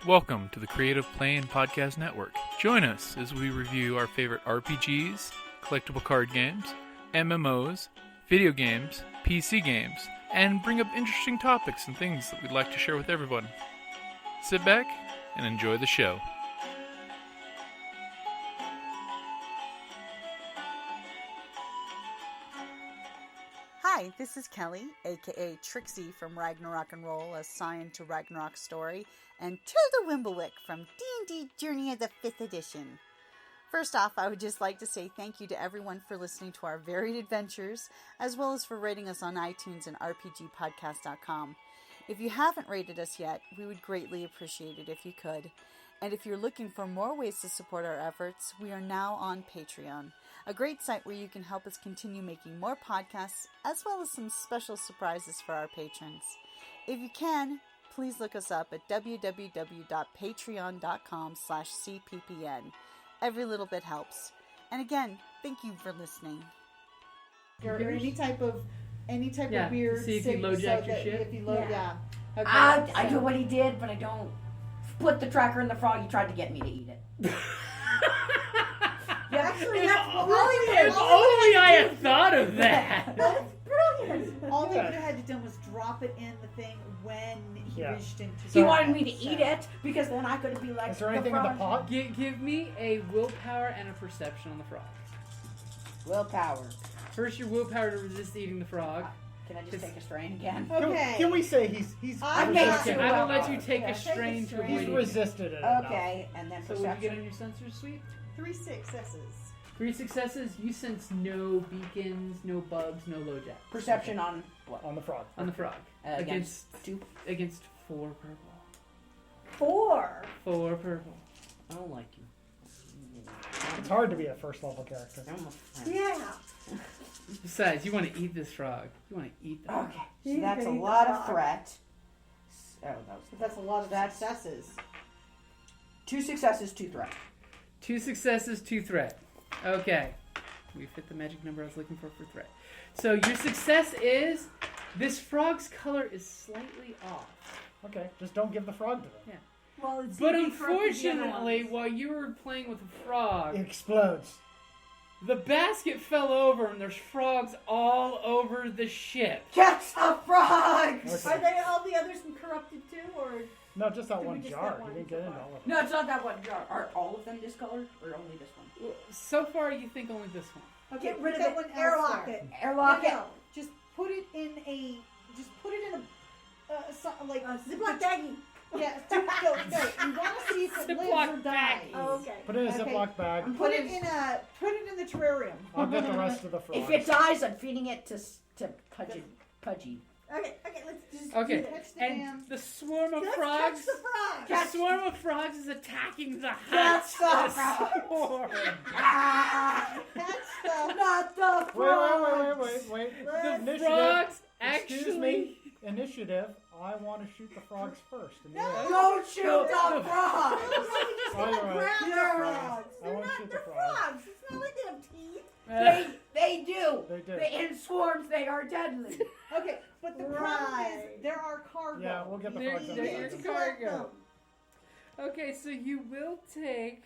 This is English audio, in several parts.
Welcome to the Creative Play and Podcast Network. Join us as we review our favorite RPGs, collectible card games, MMOs, video games, PC games, and bring up interesting topics and things that we'd like to share with everyone. Sit back and enjoy the show. Hi, this is Kellie, aka Trixie from Ragnarok and Roll, a Scion to Ragnarok story, and Tilda Wimblewick from D&D Journey of the 5th Edition. First off, I would just like to say thank you to everyone for listening to our varied adventures, as well as for rating us on iTunes and RPGpodcast.com. If you haven't rated us yet, we would greatly appreciate it if you could. And if you're looking for more ways to support our efforts, we are now on Patreon, a great site where you can help us continue making more podcasts, as well as some special surprises for our patrons. If you can, please look us up at www.patreon.com/cppn. Every little bit helps. And again, thank you for listening. Or any type of weird. See if you low jack your ship. If you load, Yeah. Okay, I do what he did, but I don't put the tracker in the frog. He tried to get me to eat it. Actually, that's If only I had thought of that. That's brilliant. all they had to do was drop it in the thing when he reached into. He wanted me to eat it because then I could be like. Is there anything in the pot? Give me a willpower and a perception on the frog. Willpower. First, your willpower to resist eating the frog. Can I just take a strain again? Okay. Can we say he's I made Okay, two I will let willpower. you take Yeah, a take a strain to strain. avoid he's eating. resisted it. Okay, and then So what do you get on perception. your sensor suite? 3 successes. 3 successes. You sense no beacons, no bugs, no low jack. Perception on what? On the frog. On the frog. Against 4 purple. 4. 4 purple. I don't like you. It's hard to be a first level character. Yeah. Besides, you want to eat this frog. You want to eat the frog. Okay, so that's a lot of threat. Oh, That's a lot of successes. 2 successes, 2 threat. 2 successes, 2 threat. Okay. We fit the magic number I was looking for threat. So your success is this frog's color is slightly off. Okay, just don't give the frog to them. Well, it's But unfortunately, while you were playing with the frog, It explodes. the basket fell over and there's frogs all over the ship. catch the frogs! Okay. Are they all the others corrupted too, or No, just that Did we one just jar. get one? You didn't get into all of them. No, it's not that one jar. Are all of them discolored or only this one? Well, so far, you think only this one. okay, Get rid put of that it. one Airlock elsewhere. it. Airlock it. No, just put it in a Ziploc baggie. Yeah, no. You want to see if it lives or Ziploc dies. bag. Oh, okay. Put it in a Okay. Ziploc bag. Put it in the terrarium. I'll get the rest of the frogs. If it dies, I'm feeding it to Pudgy. Okay, let's just Okay, catch the and the swarm of Let's frogs. catch the frog. The swarm of frogs is attacking the Catch Hutt. the The frogs. swarm. Catch the Not the frogs. Wait. The Initiative. frogs Excuse actually. me. Initiative. I want to shoot the frogs first. In the air. Don't shoot the frogs. Oh, you're right. grab the You're frogs. I want to shoot the frogs. It's not like they have teeth. They do. They do. In swarms, they are deadly. Okay, but the problem is there are cargo. Yeah, we'll get the There- frogs. in there a is second. cargo. Okay, so you will take.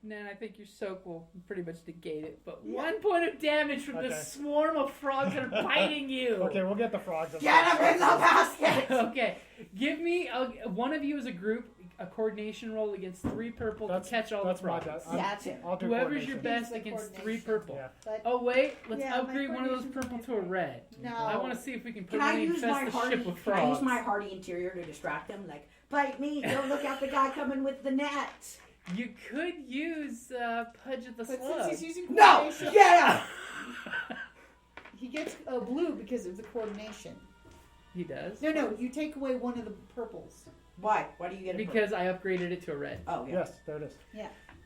Nah, I think your soak will pretty much negate it, but 1 point of damage from Okay. this swarm of frogs that are biting you. Okay, we'll get the frogs. in a Get second. them in the basket. Okay, give me one of you as a group a coordination roll against 3 purple to catch all the That's my frogs. bad. That's it. I'll do Whoever's your coordination. best the against 3 coordination. purple. Yeah. But Oh wait, let's Yeah, my upgrade one of those coordination's purple not to a red. no. I want to see if we can Can I permanently use my infest the hardy? ship with Can I frogs. use my hardy interior to distract them? Like, bite me! Don't look at the guy coming with the net. You could use Puggeta the But since Slug. he's using No! coordination, Yeah! he gets a blue because of the coordination. He does. No, you take away one of the purples. Why? Why do you get a Because I upgraded it to a red. Oh, yeah. Yes, there it is.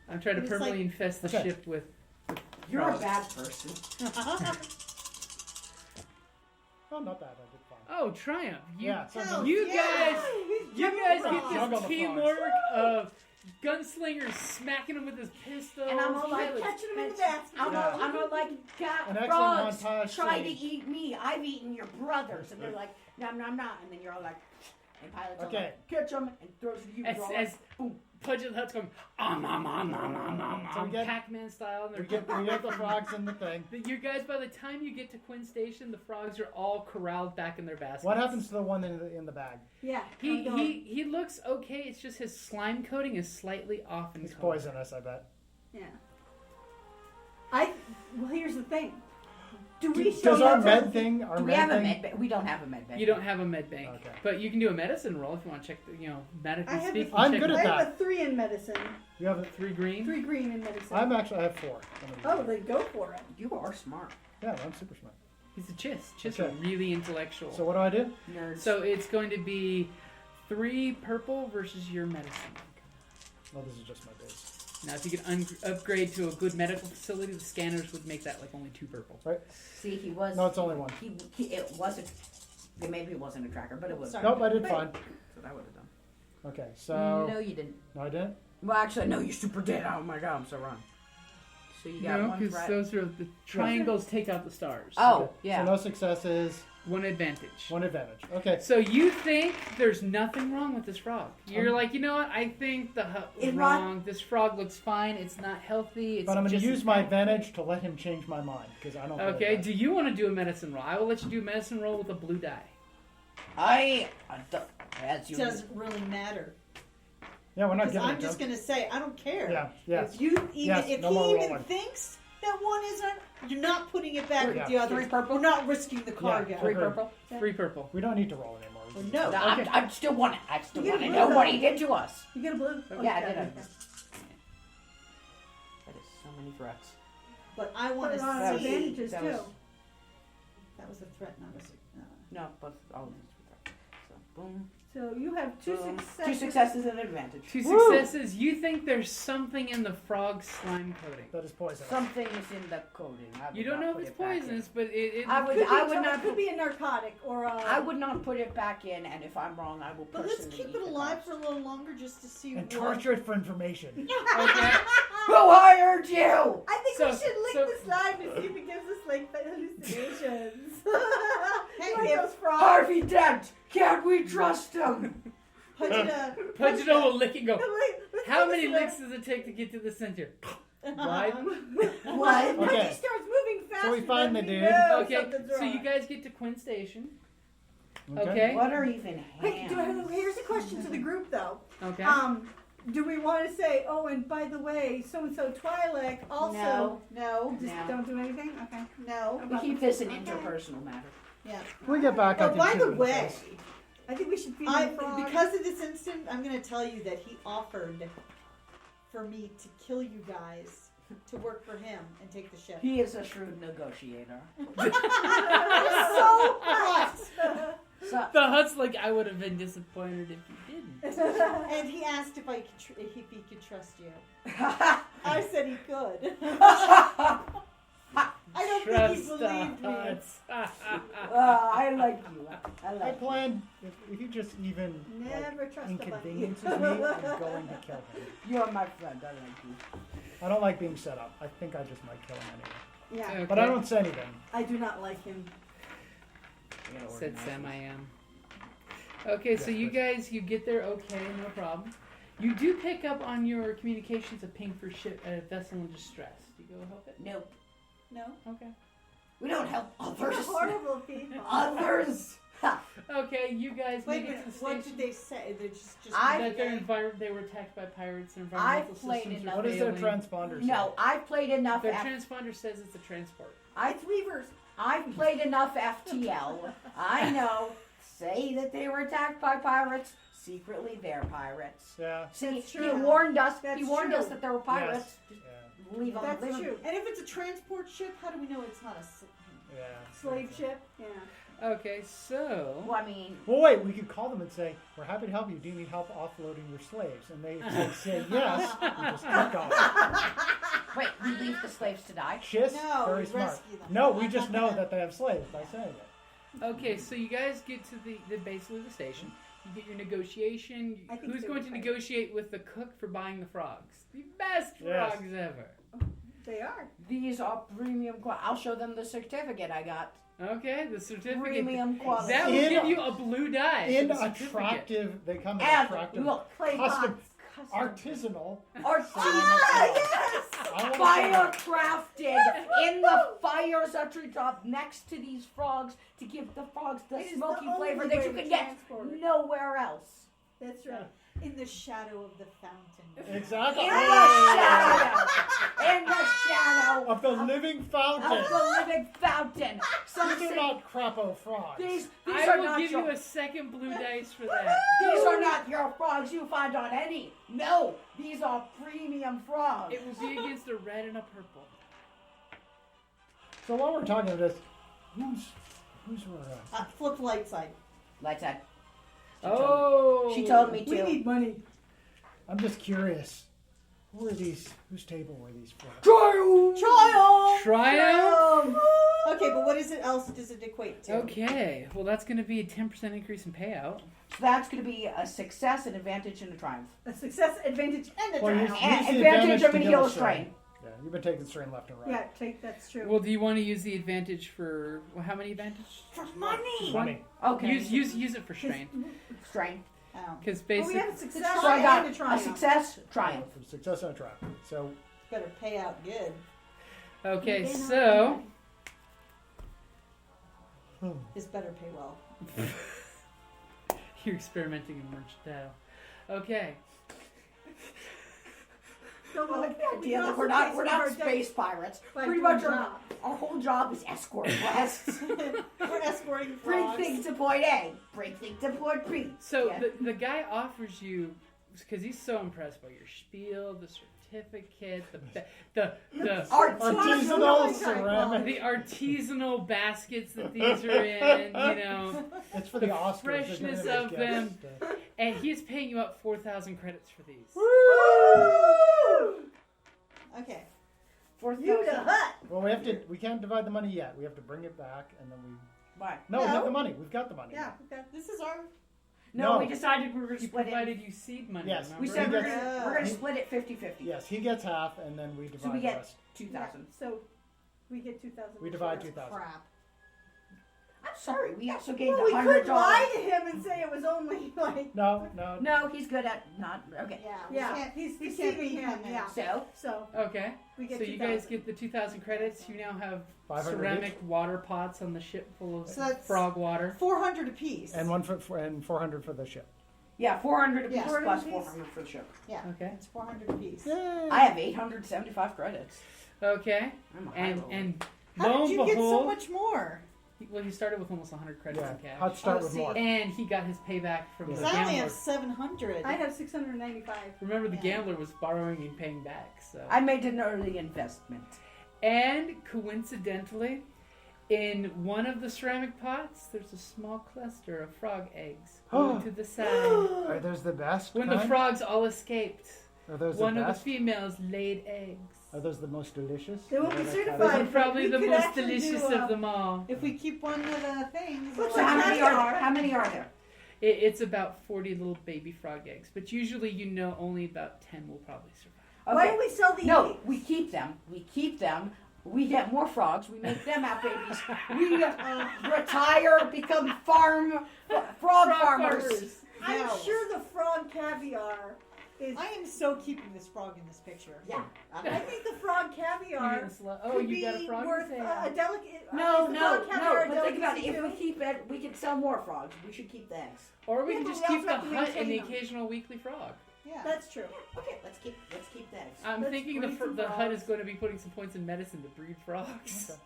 I'm trying to It's permanently like- infest the Okay. ship with You're frogs. a bad person. Oh, not bad. I did fine. Oh, triumph! Yeah, so Hell You yeah! guys, you guys Juggle get the this frogs. teamwork of Gunslinger smacking him with his pistol. And I'm all like, Pilot- catching him in the basket. I'm all like, An cat excellent frogs montage try to scene. eat me. I've eaten your brothers. And they're like, nom, nom, nom. And then you're all like, And Pilot's Okay. like, catch him, and throws the huge roller. As Boom. Pudget Hutt's going, So we get- Pac-Man style. And We get the frogs in the thing. you guys, by the time you get to Kwynn Station, the frogs are all corralled back in their baskets. What happens to the one in the bag? Yeah. He looks okay. It's just his slime coating is slightly off in He's color. poisonous, I bet. Yeah. Well, here's the thing. Do we show Does our them med thing? Our Do we med have a thing? med bank? We don't have a med bank. You don't have a med bank, Okay. but you can do a medicine roll if you want to check. Medically I have speaking, I'm check good I at have that. a 3 in medicine. You have 3 green. 3 green in medicine. I have 4. Oh, then go for it. You are smart. Yeah, I'm super smart. He's a Chiss. Chiss Okay. are really intellectual. So what do I do? Nerds. So it's going to be 3 purple versus your medicine. Well, this is just my base. Now, if you could upgrade to a good medical facility, the scanners would make that like only 2 purple. See, he was. No, it's only 1. It wasn't. Maybe it wasn't a tracker, but it was. Sorry. Nope, I did Wait. fine. That's what I would have done. Okay, so No, you didn't. no, I didn't. Well, actually, no, you super did. Oh my god, I'm so wrong. So you got No, one because threat. those are the triangles take out the stars. Oh, Okay. yeah. So no successes, 1 advantage. 1 advantage. Okay. So you think there's nothing wrong with this frog? You're like, you know what? I think the Hutt was It wrong. This frog looks fine. It's not healthy. It's But I'm going just to use my advantage to let him change my mind because I don't. believe Okay. that. Do you want to do a medicine roll? I will let you do a medicine roll with a blue die. As you. Doesn't really matter. Yeah, we're not Because giving I'm it just to him. going to say, I don't care. Yeah. Yeah. If you even, Yes, if no he more even rolling. thinks that one isn't, you're not putting it back Yeah. with the other. 3 purple? We're not risking the cargo. Yeah. 3 Agreed. purple. 3 purple. We don't need to roll anymore. Well, no. No, Okay. I still want it. I still You want to get know blue, what though. he did to us. You get a blue? Yeah, I Okay. did. That is so many threats. But I want Put to it on That was- see. advantages that too. was- That was a threat, not a. No, both all of these were threats. So boom. So you have 2 boom. successes. 2 successes and an advantage. 2 Woo! successes. You think there's something in the frog's slime coating. That is poison. Something is in the coating. I would You don't not know put if it's it back in. poisonous, but it I would. Could be I would not. Could be a narcotic or a. I would not put it back in, and if I'm wrong, I will But let's personally keep eat it the alive cost. for a little longer just to see And what. torture it for information. Okay. Who hired you? I think So- we should lick so- the slime and see if it gives us like hallucinations. Hey, like if those frogs. Harvey Dent. Can't we trust him? Puggeta, Puggeta will lick and go. Let's How do many this licks does it take to get to the center? One. What? Once Okay. he starts moving faster, So we find then the we dude. know Okay, something's so you wrong. guys get to Kwynn Station. Okay. What are even Hey, hands? here's a question to the group though. Okay. Do we want to say, oh, and by the way, so and so Twi'lek also no, just No. don't do anything? Okay. no. We keep this an interpersonal matter. Yeah. When we get back, I Oh, can by shoot the him in way, face. I think we should feed the frog. because of this incident, I'm going to tell you that he offered for me to kill you guys to work for him and take the ship. He is a shrewd negotiator. So hot. So, The Hutt's like, I would have been disappointed if you didn't. And he asked if if he could trust you. I said he could. I don't think he Trust the believed me. Hutts. I like you. I I like you. plan if he just even Never trust somebody. inconveniences me, I'm going to kill him. You are my friend. I like you. I don't like being set up. I think I just might kill him anyway. Yeah, Okay. But I don't say anything. I do not like him. I gotta Said organize Sam this. I am. Okay, so you guys, you get there okay, no problem. You do pick up on your communications a ping for ship a vessel in distress. Do you go help it? Nope. No? Okay. We don't help We're others. horrible people. Others. Okay, you guys Wait make a it minute. to the What station. did they say? They're just That they were attacked by pirates and environmental I've played systems enough. are What does their failing. transponder say? No, I've played enough. Their transponder says it's a transport. I've played enough FTL. I know. Say that they were attacked by pirates. Secretly, they're pirates. Yeah. See, That's he true. warned us. That's He warned us true. that there were pirates. Yeah. Leave them. That's leave 'em. true. And if it's a transport ship, how do we know it's not a... Yeah. Slave ship. Yeah. Okay, so Well, I mean, Well, wait, we could call them and say, we're happy to help you. Do you need help offloading your slaves? And they say yes, we just keep going. wait, we leave the slaves to die. Chiss, No, very we smart. rescue them. No, we just know that they have slaves by saying it. okay, so you guys get to the basically the station. You get your negotiation. I think Who's they going were to fighting. negotiate with the cook for buying the frogs? The best Yes. frogs ever. They are. These are premium. I'll show them the certificate I got. Okay, the certificate. Premium quality. That will In- give you a blue die. for In the certificate. attractive, they come in And attractive, look, Clay custom, pots. artisanal. Or Yes! fire crafted in the fires at your top next to these frogs to give the frogs the It is smoky the flavor only that way you to can get transport it. nowhere else. That's right. In the shadow of the fountain. Exactly. In the shadow. In the shadow Of the living of fountain. the living fountain. Some These are say not crapo frogs. these I are will not give your, you a second blue dice for that. these are not your frogs you find on any. No, these are premium frogs. It will be against a red and a purple. So while we're talking about this, who's were Flip light side. Lights out. Oh. She told me We to. need money. I'm just curious. Who are these? Whose table were these for? Triumph! Triumph. Okay, but what is it else does it equate to? Okay, well that's going to be a 10% increase in payout. So that's going to be a success, an advantage, and a triumph. A success, advantage, and a Well, triumph. Use And the advantage of to a get heal a strain. Yeah, you've been taking strain left and right. Yeah, that's true. Well, do you want to use the advantage for how many advantage? For money. Money. Okay. Use it for strain, strain. Oh. because Well, we basically have a success So I got and a a triumph. success, triumph. For success and a trap. So Better pay out good. okay, so This better pay well. you're experimenting in mercantile. Okay, So we'll- The we idea can that also we're not take we're some of not our space pirates. by Pretty doing much jobs. our whole job is escort quests. We're escorting Bring frogs. things to point A. Bring things to point B. so Yeah. the guy offers you, because he's so impressed by your spiel, the certificate, the artisanal ceramic. the artisanal baskets that these are in, you know, It's for the the Oscars. They're freshness giving of as them. gifts. and he's paying you up 4,000 credits for these. Okay. You the hut. Well, we can't divide the money yet. We have to bring it back, and then we. Why? No, we have No. the money. We've got the money. Yeah. This is our. No, No. we decided we were going to He split it. provided you seed money. Yes. remember? We said He we're gets- going to split it 50-50. Yes, he gets half, and then we divide So we the get rest. 2,000. So we get 2,000. We divide 2,000. Crap. I'm sorry. We also gained Well, we could $100. lie to him and say it was only like. No. No, he's good at not. Okay. Yeah. Yeah, We can't, he's we can't deceiving beat him. him. Yeah. So, So Okay, we get so you 2,000. guys get the 2,000 credits. You now have 500 ceramic water pots on the ship full of So that's- frog water. 400 apiece. And and 400 for the ship. yeah, 400 apiece Yeah. plus 400 apiece. 400 for the ship. Yeah. Okay. It's 400 apiece. I have 875 credits. Okay, I'm a high and roller. and How lo did and you get so behold, much more? he started with almost 100 credits Yeah. in cash, I'd start Oh, with see. more. and he got his payback from Yeah. the Because I only gambler. have 700. I have 695. Remember, the Yeah. gambler was borrowing and paying back. So, I made an early investment. and coincidentally, in one of the ceramic pots, there's a small cluster of frog eggs glued to the side. Are those the best? When the kind? frogs all escaped, Are those one the of the best? females laid eggs. Are those the most delicious? They won't Are be they certified. Those kind are of- probably we the could most actually delicious do, of them all. If we keep one of the things. What's like- How that? many are there? How many are there? It's about 40 little baby frog eggs, but usually only about 10 will probably survive. Why don't we sell the No, eggs? we keep them. We keep them. We get more frogs. We make them have babies. We retire, become frog farmers. I'm No. sure the frog caviar is. I am so keeping this frog in this picture. Yeah. I think the frog caviar Oh, could you be got a frog worth to say. a delicate. No, is the no, frog caviar a no. But think about it. delicacy If we too? keep it, we can sell more frogs. We should keep the eggs. Or we Yeah, can but just we keep also the have to hut and the maintain them. occasional weekly frog. Yeah. That's true. Okay, let's keep the eggs. I'm Let's thinking breed some the hut frogs. is going to be putting some points in medicine to breed frogs.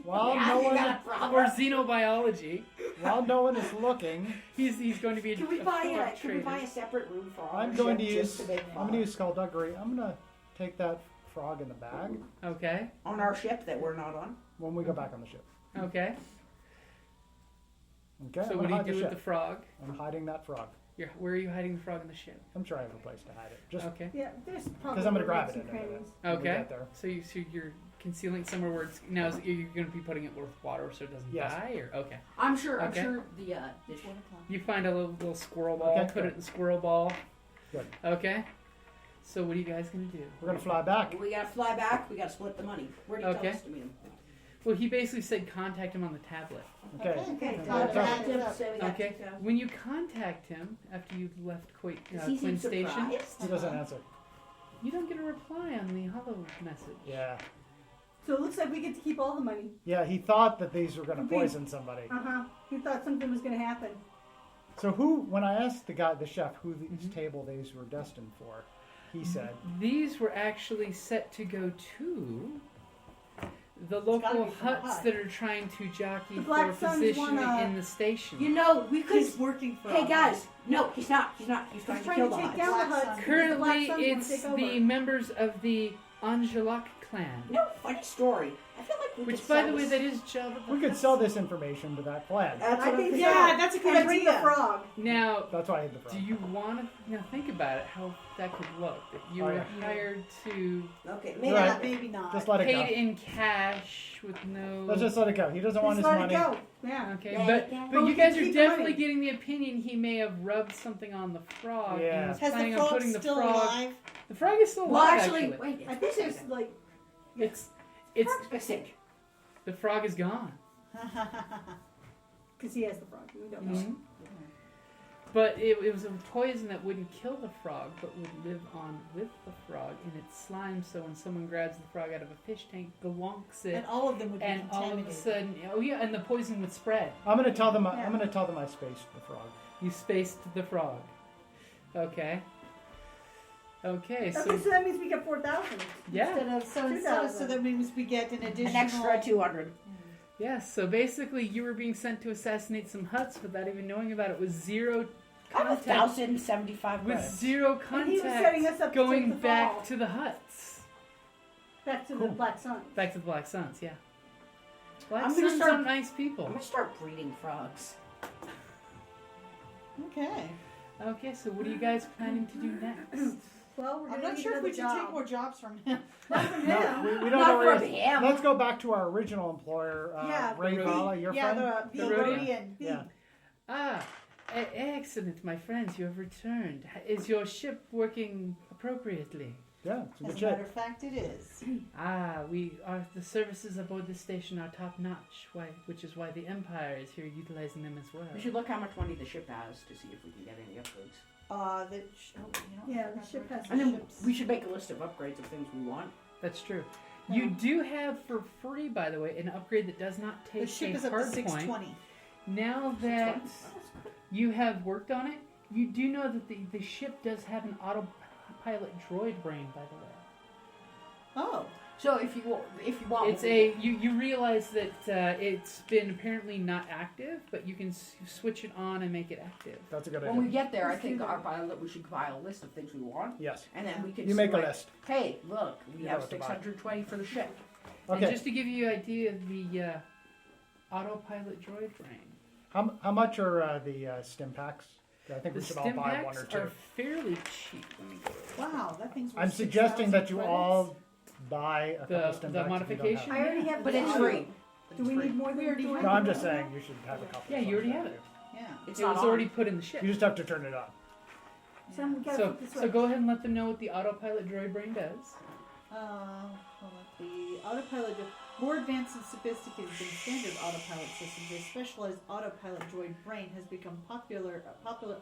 While Yeah, no you one, got a frog. Or xenobiology. while no one is looking, He's going to be Can we a buy frog a trader. separate room for our I'm going to ship use. just to make I'm frogs? going to use skullduggery. I'm going to take that frog in the bag Okay, On our ship that we're not on. when we go back on the ship. okay. Okay. So I'm what do gonna you hide do the with ship. the frog? I'm hiding that frog. Where are you hiding the frog in the ship? I'm sure I have a place to hide it. Just Okay, Yeah, there's probably. because I'm going to grab it. some in a minute crannies. when we okay. get there. So you're concealing somewhere where it's now. You're going to be putting it with water so it doesn't Yes. die, or okay. I'm sure Okay. the dish. You find a little squirrel ball, Okay, put good. it in the squirrel ball. Good. Okay. So what are you guys gonna do? We're going to fly back. We gotta fly back. We gotta split the money. Where do you Okay. tell us to meet him? Well, he basically said contact him on the tablet. Okay. Okay. Yeah, Contact him. Okay. When you contact him after you've left Kwynn Station, He doesn't answer. you don't get a reply on the holo message. Yeah. So it looks like we get to keep all the money. Yeah, he thought that these were going to Okay. poison somebody. He thought something was going to happen. So when I asked the chef, who these table these were destined for, he said, These were actually set to go to the gotta local be from huts Hutt. that are trying to jockey The for Black Suns position wanna- in the station. You know, we could. He's working for. Hey guys, no, he's not. He's trying He's to trying kill to the take Hutt. down Black the Hutt. Suns. Currently, Suns wanna it's take the over. members of the Angelak clan. No, funny story. I feel like we Which, could by sell the way, this. that is job of the we could Hutt. sell this information to that clan. That's I what I'm think thinking. Yeah, that's a good And bring the idea. frog. Now, That's why I hid the frog. do you want to now think about it? How that could look? That you Oh, were yeah. hired to Okay, maybe Right. not. Maybe not. Just let it paid go. in cash with no. Let's just let it go. He doesn't want Just his let money. it go. Yeah. Okay, Yeah, but yeah. But you we guys can are keep the definitely money. getting the opinion he may have rubbed something on the frog Yeah. and was Has the planning on frog putting the still frog. alive? The frog is still Well, alive. actually, wait. I think there's like it's Frog's missing. the frog is gone. because he has the frog. We don't know. Mhm. But it was a poison that wouldn't kill the frog, but would live on with the frog in its slime. So when someone grabs the frog out of a fish tank, glonks it, And all of them would be and all of a contaminated. sudden, oh yeah, and the poison would spread. I'm going to tell them. Yeah. I'm going to tell them I spaced the frog. You spaced the frog. Okay. Okay, so Okay, so that means we get 4,000. yeah. Instead of so 2,000. that means we get an additional. An extra 200. Yes, so basically you were being sent to assassinate some huts without even knowing about it with zero I have contact. 1,075 With credits. zero And he was setting us contact up to going take the back fall. to the huts. Back to Cool. the Black Suns. Back to the Black Suns, yeah. Black I'm gonna Suns start- are nice people. I'm gonna start breeding frogs. Okay. Okay, so what are you guys planning to do next? Well, we're I'm gonna not need sure if we another should take job. more jobs from him. Not from No, him. we don't Not know where from he is. him. Let's go back to our original employer, Yeah, Ray the Vala, your yeah, friend. the The Rhodian? Rhodian. Yeah. Ah, excellent, my friends, you have returned. Is your ship working appropriately? Yeah, it's a As good a shape. matter of fact, it is. Ah, the services aboard this station are top notch. Which is why the Empire is here utilizing them as well. We should look how much money the ship has to see if we can get any upgrades. Yeah, the ship has And then ships. we should make a list of upgrades of things we want. That's true. You do have for free, by the way, an upgrade that does not The take ship a is up to hard point. 620. Now that you have worked on it, you do know that the ship does have an autopilot droid brain, by the way. Oh. So if you want, It's you realize that it's been apparently not active, but you can switch it on and make it active. That's a good when we idea. get there, I Let's do think that. we should compile a list of things we want, Yes. and then we can. You make a like, list. Hey, look, we You know have what to buy. 620 for the ship. And Okay. just to give you an idea of the autopilot droid brain, How much are the stim packs? I think the we should all stim buy one or packs two. are fairly cheap. Let me go. Wow, that thing's worth I'm suggesting 6,000 that you credits. all buy a couple The stim packs if you the don't modification? I already have But the it's job. free. Do we need more than We already two? have have. No, I'm just saying you should have a couple. Yeah, you already have it. Yeah. It's It not was on. already put in the ship. You just have to turn it on. So we gotta So, put this so way. go ahead and let them know what the autopilot droid brain does. Hold on. The autopilot, more advanced and sophisticated than standard autopilot systems, a specialized autopilot droid brain has become a popular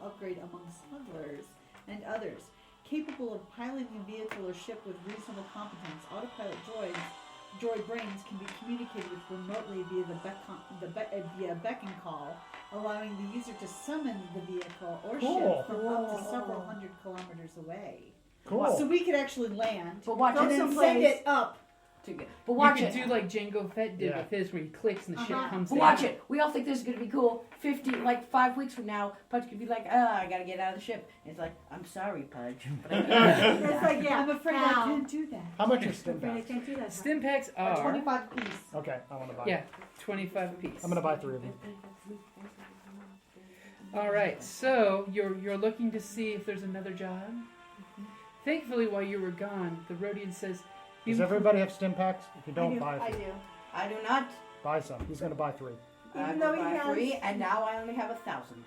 upgrade among smugglers and others. Capable of piloting a vehicle or ship with reasonable competence, autopilot droid brains can be communicated with remotely via beckon call, allowing the user to summon the vehicle or Cool. ship from up to several hundred kilometers away. Cool. So we could actually land But watch Go and it. then someplace. send it up. But watch you it. could do like Jango Fett did Yeah. with his, where he clicks and the ship comes But in. watch it. We all think this is gonna be cool. 5 weeks from now, Pudge could be like, I gotta get out of the ship. And it's like, I'm sorry, Pudge, but I can't do It's that. like, yeah, I'm afraid I how? can't do that. How much are I'm stim afraid I packs? can't do that. Stim packs are 25 apiece. Okay, I want to buy. yeah, 25 apiece. I'm gonna buy 3 of them. All right, so you're looking to see if there's another job. Thankfully, while you were gone, the Rhodian says, Does everybody have stim packs? If you don't, buy I 3. do. I do not. Buy some. He's gonna buy 3. Even I though he buy has- 3, and now I only have 1,000.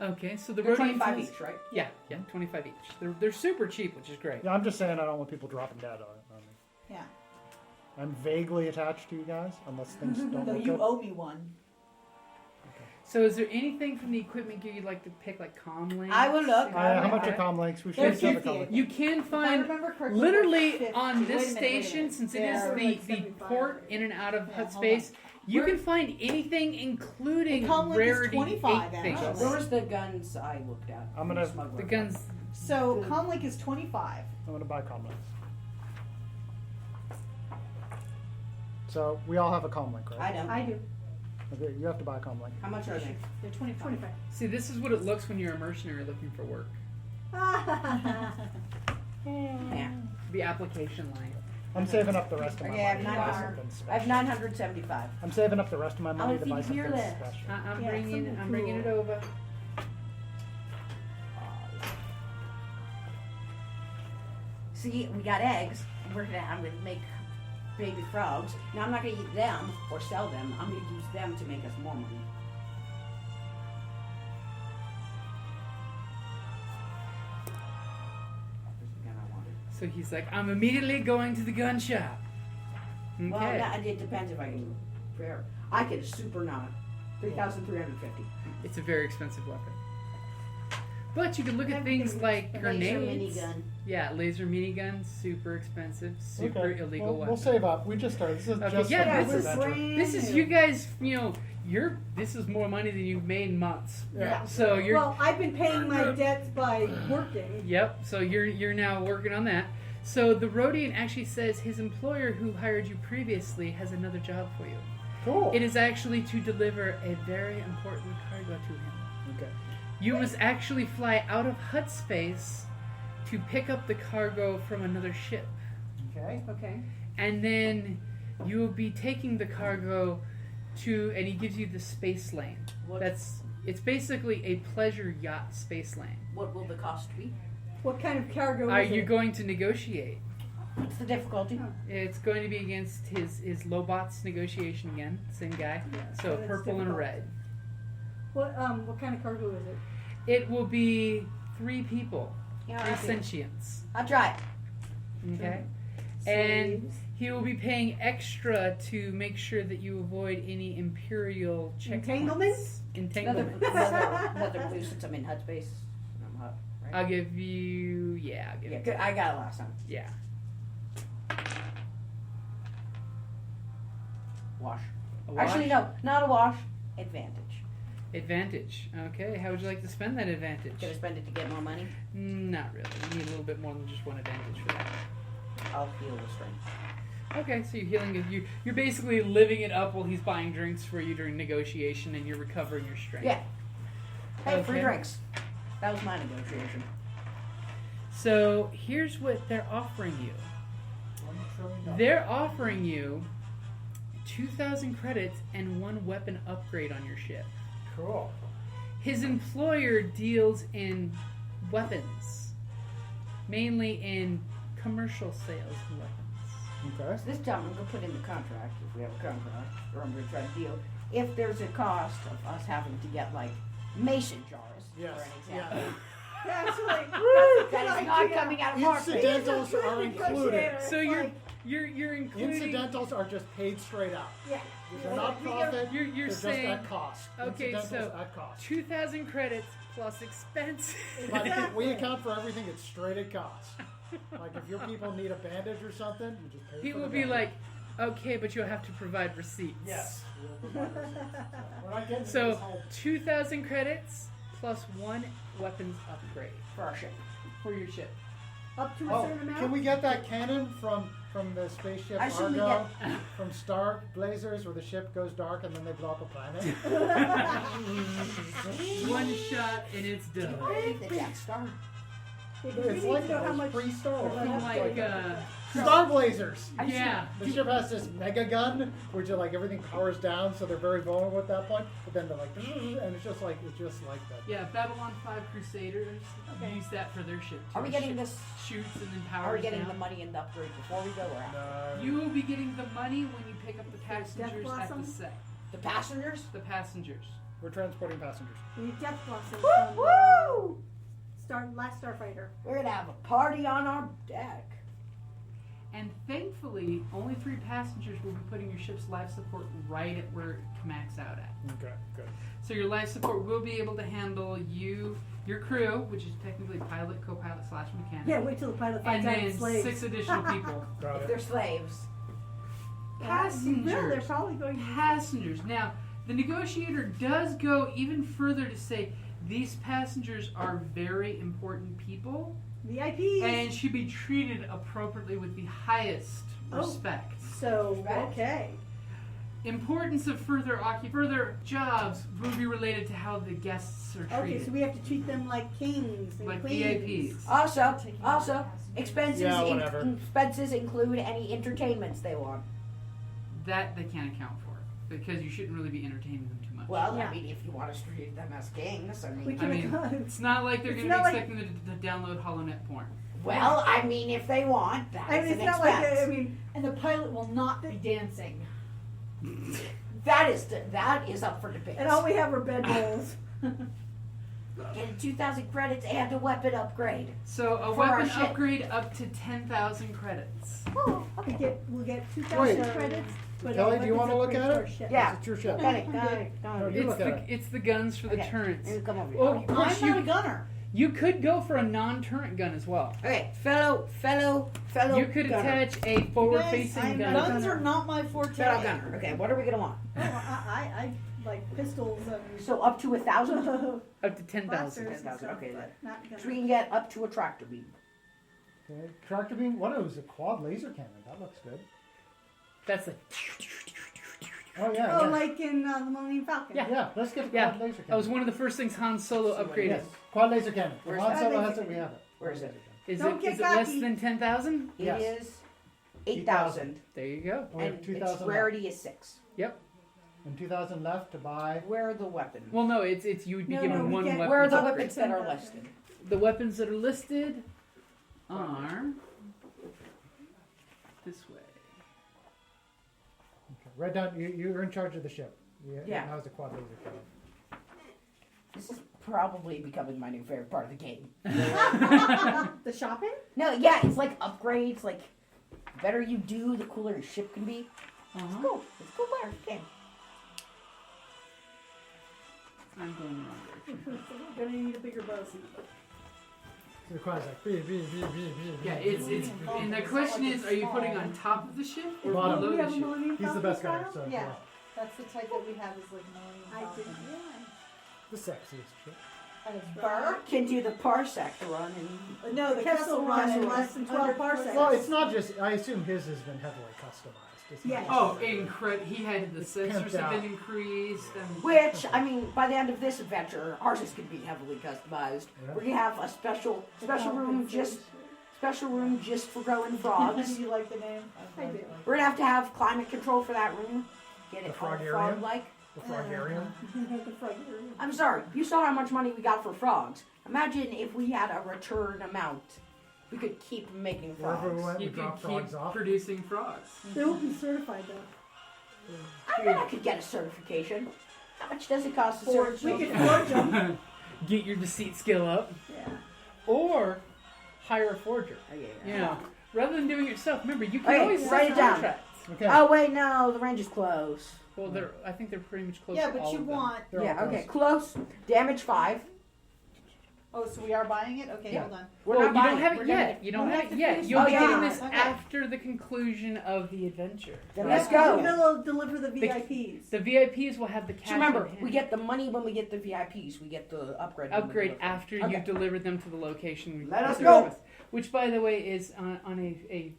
Okay, so the They're Rhodian 25 says, each, right? Yeah, 25 each. They're super cheap, which is great. Yeah, I'm just saying I don't want people dropping dead on me. Yeah. I'm vaguely attached to you guys, unless things don't No, look you good. owe me one. So is there anything from the equipment gear you'd like to pick, like comm links? I will look. How much are comm links? We should They're have a 50. comm link. You can If I find remember correctly, literally they're 50. on Wait a this minute, wait a station, minute. since it They're is like the 75. port in and out of Yeah, Hutt hold space, you Where- can find anything including The comm link is rarity 25 8 things. actually. Where was the guns I looked at? I'm gonna- Smuggler. The guns. So Comlink is 25. I'm going to buy comm links. So we all have a comm link, I right? don't. I do. Okay, you have to buy a comm link. How much are they? They're 25. 25. See, this is what it looks when you're a mercenary looking for work. Yeah. The application line. I'm saving up the rest of my Okay, I have money to buy 900. something I have special. 975. I'm saving up the rest of my money to feed buy you something your list. special. I'm Yeah, bringing. something I'm bringing it cool. over. See, we got eggs. I'm gonna make baby frogs. Now I'm not gonna eat them or sell them. I'm gonna use them to make us more money. This is the gun I wanted. So he's like, I'm immediately going to the gun shop. Okay. Well, it depends if I can prepare. I get a super not 3,350. It's a very expensive weapon. But you can look at Everything things like Laser grenades. minigun. Yeah, laser minigun, super expensive, super Okay, illegal well, weapon. we'll save up. We just started. This is Okay, just yeah, for this the is adventure. This is you guys. This is more money than you've made in months. Yeah. So you're. Well, I've been paying my debts by working. Yep. So you're now working on that. So the Rhodian actually says his employer who hired you previously has another job for you. Cool. It is actually to deliver a very important cargo to him. Okay. You must actually fly out of Hutt space to pick up the cargo from another ship. Okay. Okay. And then you will be taking the cargo to, and he gives you the space lane. What- It's basically a pleasure yacht space lane. What will the cost be? What kind of cargo Are is you it? going to negotiate? What's the difficulty? It's going to be against his Lobots negotiation again, same guy. Yeah, So that's purple and a difficult. red. What kind of cargo is it? It will be 3 people, Yeah, 3 I'll do it. sentients. I'll try it. Okay. And Slaves? he will be paying extra to make sure that you avoid any imperial checkpoints. Entanglements? Entanglement. Another blue since I'm in Hutt space. I'm Hutt, right? I'll give you. Yeah, I'll give Yeah, you. good. I got it last time. Yeah. Wash. A wash? Actually, no, not a wash. Advantage. Advantage. Okay. How would you like to spend that advantage? Can I spend it to get more money? Not really. You need a little bit more than just one advantage for that. I'll heal the strength. Okay, so you're healing it. You're basically living it up while he's buying drinks for you during negotiation, and you're recovering your strength. Yeah. Hey, free Okay. drinks. That was my negotiation. So here's what they're offering you. They're offering you 2,000 credits and 1 weapon upgrade on your ship. Cool. His employer deals in weapons, mainly in commercial sales and weapons. Okay. So this time I'm going to put in the contract, if we have a contract, or I'm going to try to deal. If there's a cost of us having to get, like, mason jars, Yes. for an example. Yeah. Actually, that's a That good is not idea. coming out of our face. Incidentals are included. So you're including. Incidentals are just paid straight out. Yeah. They're not profit. You're they're just saying at cost. okay, Incidentals so at cost. 2,000 credits plus expense. But if we account for everything, it's straight at cost. Like if your people need a bandage or something, you just pay He for will the be bandage. like, okay, but you'll have to provide receipts. Yes. We'll provide receipts. We're not getting So this whole 2,000 credits plus 1 weapons upgrade For our ship. for your ship. Up to a certain amount? can we get that cannon from the spaceship I assume we Argo from Star Blazers, where the ship goes dark and then they blow up a planet? One shot and it's done. The Death Star. Yeah, 'cause we It's need like to know how those much pre-Star Wars. From like, Star Blazers. yeah. The ship has this mega gun, which like everything powers down, so they're very vulnerable at that point. But then they're like, and it's just like that. Yeah, Babylon 5 Crusaders use that for their ship too. Are we getting Ship this? shoots and then powers Are we getting down. the money and the upgrade before we go or after? You will be getting the money when you pick up the passengers at the Blossom? set. The passengers? The passengers. We're transporting passengers. We need Death Blossom Woo! from Last Starfighter. We're gonna have a party on our deck. And thankfully, only 3 passengers will be putting your ship's life support right at where it max out at. Okay, good. So your life support will be able to handle you, your crew, which is technically pilot, co-pilot / mechanic. Yeah, wait till the pilot And finds out then it's slaves. 6 additional people. Got If it. they're slaves. Passengers. No, they're probably going to Passengers. Now, the negotiator does go even further to say these passengers are very important people VIPs. and should be treated appropriately with the highest respect. So, Respect. okay. Importance of further jobs will be related to how the guests are treated. Okay, so we have to treat them like kings and like queens. VIPs. Also, expenses Yeah, whatever. expenses include any entertainments they want. That they can't account for because you shouldn't really be entertaining them too much. Well, Yeah. I mean, if you want to treat them as kings, I We mean, can I mean, it's not like they're It's going to be not like- expecting to download HoloNet porn. well, I mean, if they want, that's I mean, an it's not expense. like, I mean, And the pilot will not be dancing. that is up for debate. and all we have are bedrolls. Get 2,000 credits and a weapon upgrade. So a For our weapon ship. upgrade up to 10,000 credits. We'll get 2,000 Wait. credits. But Kellie, our do you weapons want to look upgrade at to our it? ship. Yeah. It's your ship. Got it. No, you look at it. It's the guns for the Okay. turrets. You come over here. Oh, of I'm course not a you, gunner. you could go for a non-turret gun as well. Okay, fellow. You could gunner. attach a forward-facing I'm gun. not- Guns are not my forte. Fellow gunner. Okay, what are we gonna want? Oh, I like pistols and So up to 1,000. Up to 10,000. blasters and 10,000, stuff, okay, but not So guns. we can get up to a tractor beam. Okay. Tractor beam. What? It was a quad laser cannon. That looks good. That's like, Oh yeah. Oh, yeah. like in the Millennium Falcon. Yeah. Yeah. Let's get the Yeah, quad laser cannon. that was one of the first things Han Solo upgraded. Yes. Quad laser cannon. If Where's Han that? Solo Quad has laser it, we have it. Where is Quad it? laser cannon. Is Don't it get is it less cocky. than 10,000? It Yes. is 8,000. There you go. We have And 2,000 its rarity is 6. Yep. and 2,000 left to buy. Where are the weapons? Well, no, it's you would be No, given no, we one get- weapon. Where are the upgrade. weapons that are listed? The weapons that are listed are this way. Okay. Write down. You're in charge of the ship. Yeah. How's the quad laser cannon? This is probably becoming my new favorite part of the game. The shopping? No, yeah, it's like upgrades. Like, the better you do, the cooler your ship can be. It's cool. It's a cool part of the game. I'm going the wrong direction. We're gonna need a bigger bow. So the quad's like. Yeah, it's and the question is, are you putting on top of the ship or Bottom. below We the have a ship? Millennium He's the Falcon best guy. style? So Yeah. That's the type that we have is like Millennium I Falcon. didn't realize. the sexiest ship. Burr can do the parsec run and No, the Kessel run in less than 12 parsecs. Well, it's not just. I assume his has been heavily customized. It's not Yes. just- Oh, incredible! He had the It's sensors pimped have out. been increased, and which, I mean, by the end of this adventure, ours is going to be heavily customized. Yeah. We're going to have a special room just for growing frogs. Do you like the name? I do. We're going to have climate control for that room. Get The it all frogarium? frog-like. The frogarium. The frogarium. I'm sorry, you saw how much money we got for frogs. Imagine if we had a return amount. We could keep making Wherever we frogs. went, we you could dropped keep frogs off. producing frogs. They won't be certified though. I bet I could get a certification. How much does it cost to We certify? could forge them. Get your deceit skill up, Yeah. or hire a forger. Oh, yeah. You know, rather than doing it yourself. Remember, you can Okay, always write sign it down. contracts. Okay. Oh wait, no, the range is close. Well, I think they're pretty much close. Yeah, to but all you of them. want. They're all Yeah, okay, close. close. Damage 5. Oh, so we are buying it? Okay, Yeah. hold on. We're Well, not you buying don't have We're it gonna yet. get- You don't we have have it to yet. finish You'll it. be Oh, getting yeah. this Okay. after the conclusion of the adventure. Then let's go. We'll deliver the VIPs. The VIPs will have the cash. So remember, in hand. we get the money when we get the VIPs. We get the upgrade. when we upgrade deliver. after Okay. you deliver them to the location. we Let us put go. them with. Which, by the way, is on a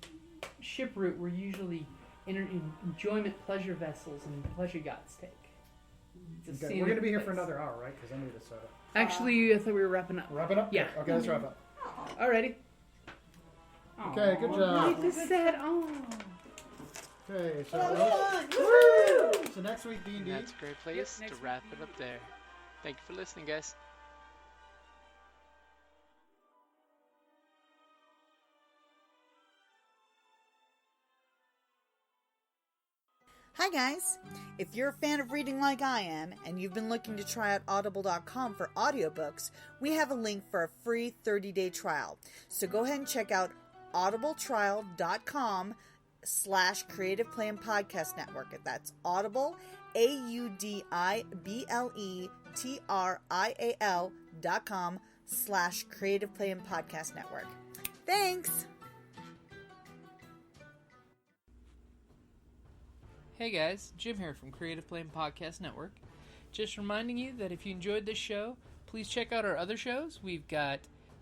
ship route where usually enjoyment pleasure vessels and pleasure yachts take. It's a Okay, we're going to be here for scenic place. another hour, right? Because I need a soda. Actually, I thought we were wrapping up. Wrap it up? Yeah. Okay, let's wrap up. Alrighty. Okay, good job. Keep it set on. Okay, so, so next week, D&D. And that's a great place Yep, to next wrap it up there. Thank you for listening, guys. Hi guys! If you're a fan of reading like I am, and you've been looking to try out audible.com for audiobooks, we have a link for a free 30-day trial. So go ahead and check out audibletrial.com/Creative Plan Podcast Network. That's Audible, audibletrial.com/Creative Plan Podcast Network. Thanks! Hey guys, Jim here from Creative Plan Podcast Network. Just reminding you that if you enjoyed this show, please check out our other shows. We've got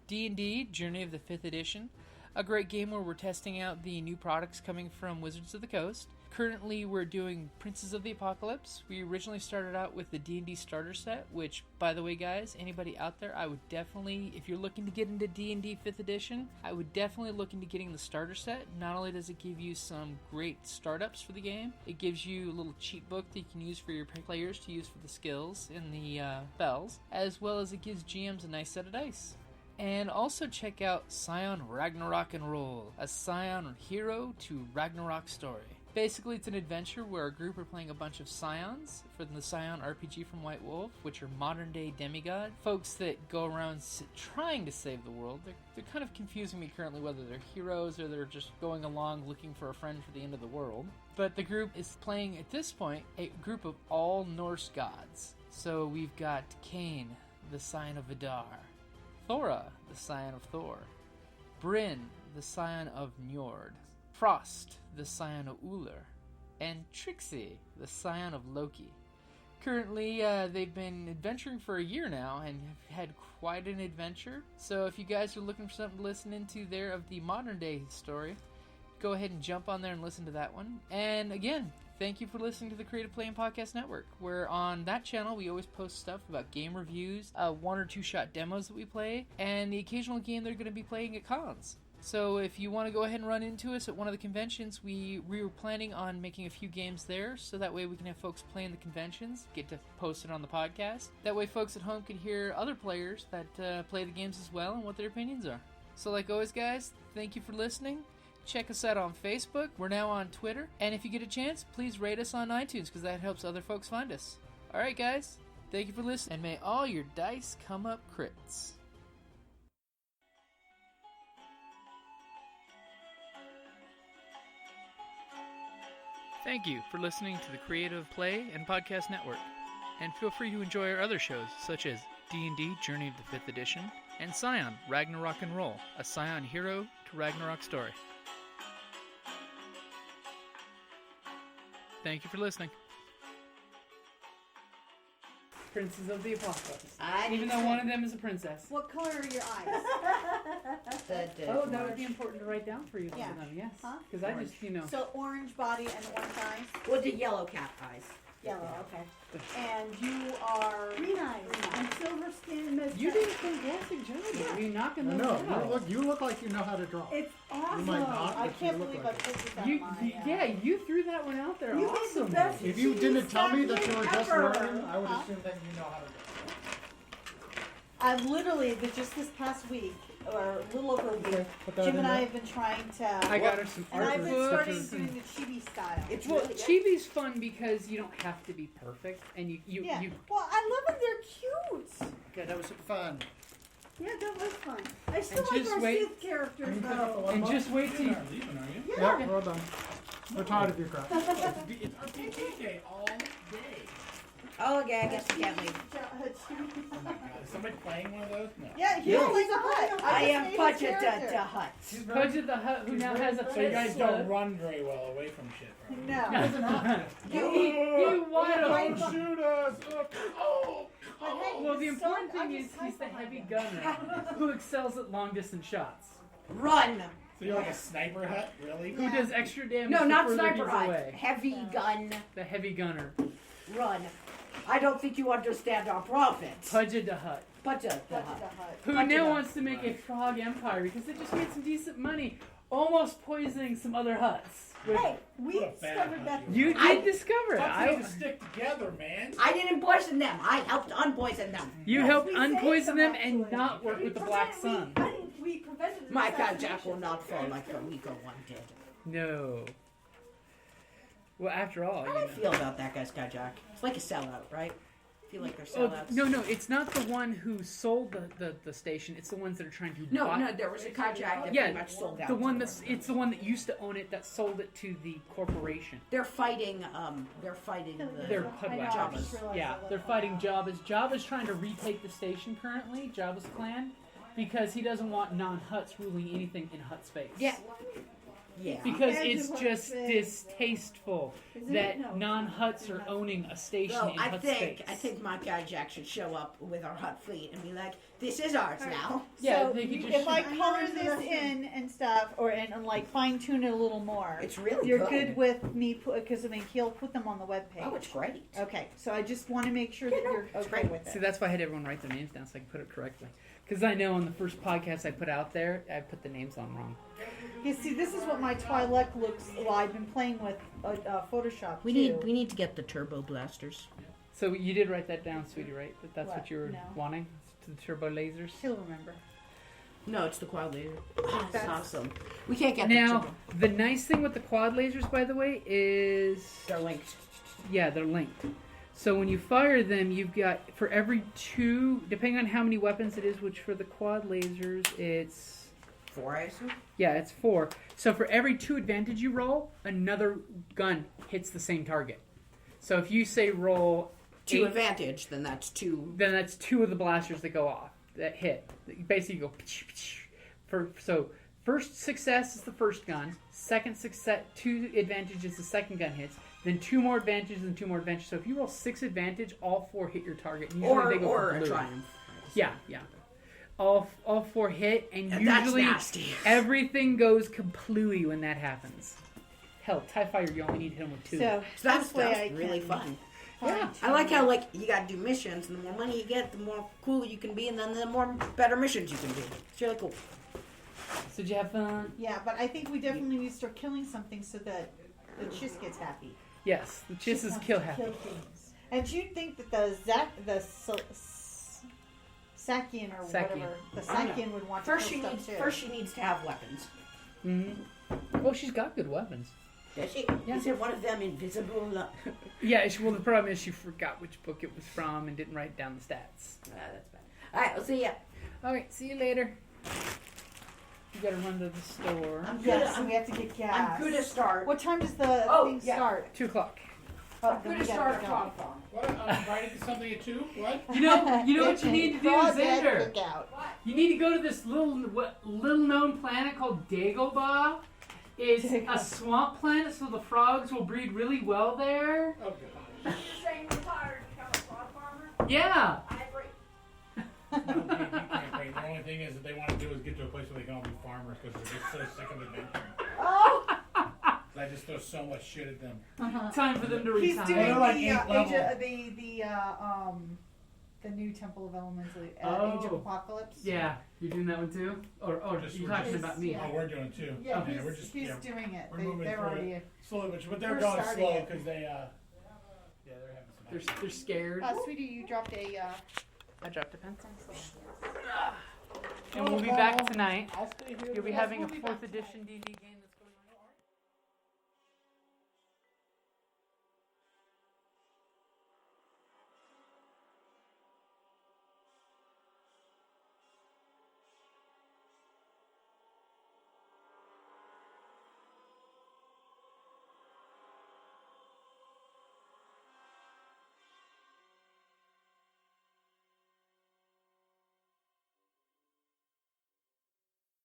D&D, Journey of the 5th Edition, a great game where we're testing out the new products coming from Wizards of the Coast. Currently, we're doing Princes of the Apocalypse. We originally started out with the D&D starter set, which, by the way, guys, anybody out there, I would definitely, if you're looking to get into D&D 5th Edition, I would definitely look into getting the starter set. Not only does it give you some great startups for the game, it gives you a little cheat book that you can use for your players to use for the skills and the spells, as well as it gives GMs a nice set of dice. And also check out Scion Ragnarok and Roll, a Scion hero to Ragnarok story. Basically, it's an adventure where a group are playing a bunch of Scions for the Scion RPG from White Wolf, which are modern-day demigod, folks that go around trying to save the world. They're kind of confusing me currently whether they're heroes or they're just going along looking for a friend for the end of the world. But the group is playing, at this point, a group of all Norse gods. So we've got Cain, the Scion of Vidar, Thora, the Scion of Thor, Brynn, the Scion of Njord, Frost, the Scion of Uller, and Trixie, the Scion of Loki. Currently, they've been adventuring for a year now and have had quite an adventure. So if you guys are looking for something to listen into there of the modern day story, go ahead and jump on there and listen to that one. And again, thank you for listening to the Creative Playing Podcast Network, where on that channel we always post stuff about game reviews, 1 or 2 shot demos that we play, and the occasional game they're going to be playing at cons. So if you want to go ahead and run into us at one of the conventions, we were planning on making a few games there, so that way we can have folks playing the conventions, get to post it on the podcast. That way folks at home can hear other players that play the games as well and what their opinions are. So like always, guys, thank you for listening. Check us out on Facebook. We're now on Twitter. And if you get a chance, please rate us on iTunes, because that helps other folks find us. Alright, guys, thank you for listening, and may all your dice come up crits. Thank you for listening to the Creative Play and Podcast Network. And feel free to enjoy our other shows, such as D&D Journey of the 5th Edition, and Scion Ragnarok and Roll, a Scion hero to Ragnarok story. Thank you for listening. Princes of the Apocalypse. I Even though one of them is a princess. What color are your eyes? Oh, that would be important to write down for you. Yeah. For them, yes. Huh? Because I just, So orange body and orange eyes? Well, the yellow cat eyes. Yellow, okay. And you are green eyes and silver skin. You did a fantastic job. Yeah. You knocking those out. You look like you know how to draw. It's awesome. You might not, I but can't you look believe like I it. picked this out You, of mine. yeah, you threw that one out there. You awesome. made the best If you didn't tell me that you were just ever. learning, I would assume that you know how to draw. I've literally, just this past week, or a little over a week, Put that Jim in and I there. have been trying to... I got her some and art I've been books. starting and- doing the chibi style. It's Well, really good. Chibi's fun because you don't have to be perfect, and you Yeah. Well, I love them. They're cute. Okay, that was fun. Yeah, that was fun. I still And like just our wait- Sith characters, Can you pick up the though. one and book? just wait till you. leaving, are you? Yeah. Yep, well done. We're tired of your crap. It's RPG day all day. Oh, okay, I guess you can't leave. Oh my god, is somebody playing one of those? No. Yeah, he Yeah. plays a Hutt. I am just made his Puggeta character. the Hutt. Puggeta the Hutt, who now has a So you pet guys sled. don't run very well away from shit, right? No. You wide Don't open. shoot us! Oh! But hey, Well, the he's important so- thing I'm is just he's the hyped heavy behind him. gunner who excels at long distance shots. Run! So you're like a sniper hut, really? Who does extra damage No, the not further sniper he's hunt. away. Heavy gun. The heavy gunner. Run. I don't think you understand our profits. Puggeta Hutt. Puggeta the Puggeta Hutt. Hutt. Who Puggeta. now wants to make a frog empire because they just made some decent money, almost poisoning some other huts. With- Hey, we What a bad discovered that. Hutt you I- did discover it. Fuck, we need to stick together, man. I didn't poison them. I helped unpoison them. You Yes, helped we saved unpoison them, them and actually. not work with the Black Sun. We prevented the My assassination. Kajak will not fall like the Rico one did. No. Well, after all, How do I feel about that guy's Kajak? It's like a sellout, right? feel like they're Oh, sellouts. no, it's not the one who sold the station. It's the ones that are trying to No, buy. there was a contract that Yeah, pretty much sold out. the one to that's them. it's the one that used to own it that sold it to the corporation. They're fighting the They're I know, I Puggeta. just realized Yeah, I they're left fighting that out. Jabba's. Jabba's trying to retake the station currently, Jabba's clan, because he doesn't want non-Hutts ruling anything in Hutt space. Yeah. Because Imagine it's what just space. distasteful Is it? that No. non-Hutts are owning a station Well, in I Hutt think space. my guy Jack should show up with our Hutt fleet and be like, "This is ours now." Yeah, So they could you- just if I shoot- color this in and stuff, and like fine tune it a little more, It's really you're good. good with me because I mean he'll put them on the webpage. Oh, it's great. Okay, so I just want to make sure Yeah, that no, you're it's okay great. with See, it. that's why I had everyone write their names down so I could put it correctly. Because I know on the first podcast I put out there, I put the names on wrong. You see, this is what my Twi'lek looks like. I've been playing with Photoshop. We need to get the turbo blasters. So you did write that down, sweetie, right? That that's what What? you were No. wanting? The turbo lasers? She'll remember. No, it's the quad laser. That's That's- awesome. We can't get the Now, turbo. the nice thing with the quad lasers, by the way, is... They're linked. Yeah, they're linked. So when you fire them, you've got, for every 2, depending on how many weapons it is, which for the quad lasers, it's... 4, I assume. Yeah, it's 4. So for every 2 advantage you roll, another gun hits the same target. So if you say roll 2 8, advantage, then that's 2. then that's 2 of the blasters that go off, that hit. You basically go... So first success is the first gun. Second success, 2 advantage is the second gun hits. Then 2 more advantages and 2 more advantages. So if you roll 6 advantage, all 4 hit your target. And usually they go Or for a blue. triumph. Yeah. All 4 hit, and And that's usually nasty. everything goes kaplooey when that happens. Hell, TIE Fighter, you only need to hit him with 2. So So that's this way I really can fun. Yeah. I like how you gotta do missions, and the more money you get, the more cool you can be, and then the more better missions you can do. It's really cool. So did you have fun? Yeah, but I think we definitely need to start killing something so that the Chiss gets happy. Yes, the Chiss is wants kill to happy. kill things. And do you think that Sakiyan or Sakiyan. whatever, the I don't Sakiyan would want First, to she kill needs stuff too? first she needs to have weapons. Mm-hmm. Well, she's got good weapons. Does she? Yeah. Is it one of them invisible? Yeah, well, the problem is she forgot which book it was from and didn't write down the stats. That's bad. All right, we'll see ya. All right, see you later. You gotta run to the store. I'm good. Yes, we have to get gas. I'm good to start. What time does the Oh, thing yeah. start? 2 o'clock. Oh, I'm then good we to gotta start get a going. frog farm. What? I'm invited to something at 2? What? You know what you need to do, Crawdad Zander? cookout. You need to go to this little known planet called Dagobah. It's a swamp planet, so the frogs will breed really well there. Oh, God. Saying retired to become a frog farmer? Yeah. I agree. No, you can't break. The only thing is that they want to do is get to a place where they can all be farmers because they're just so sick of adventuring. Oh! I just throw so much shit at them. Time for them to He's retire. doing They're like the, eighth level. the new Temple of Elemental, Age Oh. of Apocalypse. Yeah, you're doing that one too? Or Just- you're we're talking just- about me? yeah. Oh, we're doing it too. Yeah, we're he's, just he's yeah, doing it. we're moving They're through already. slowly, but they're We're going starting slow it. because they're having some. They're scared. Sweetie, you dropped a. I dropped a pencil. And we'll be back tonight. I'll stay here. You'll be having a 4th edition D&D game.